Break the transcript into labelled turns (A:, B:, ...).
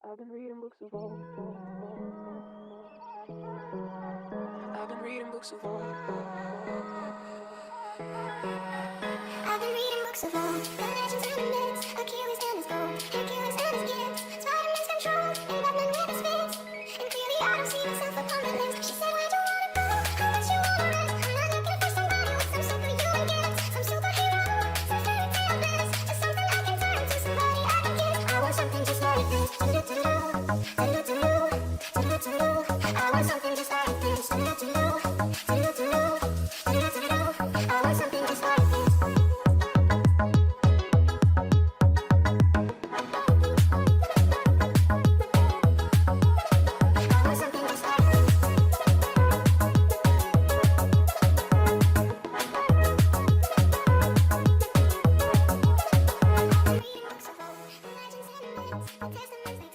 A: I've been reading books of old. I've been reading books of old.
B: I've been reading books of old, the legends and the myths, Achilles and his gold, Hercules and his gifts, Spider-Man's control, and Batman with his fists. And clearly I don't see myself upon that list. She said, where do you wanna go? What you wanna rest? I'm not looking for somebody with some superhuman gifts, some superhero, some fairy tale bliss, just something I can turn to, somebody I can kiss. I want something just like this. Do-do-do-do, do-do-do-do, do-do-do-do. I want something just like this. Do-do-do-do, do-do-do-do, do-do-do-do. I want something just like this. Legends and myths, the testaments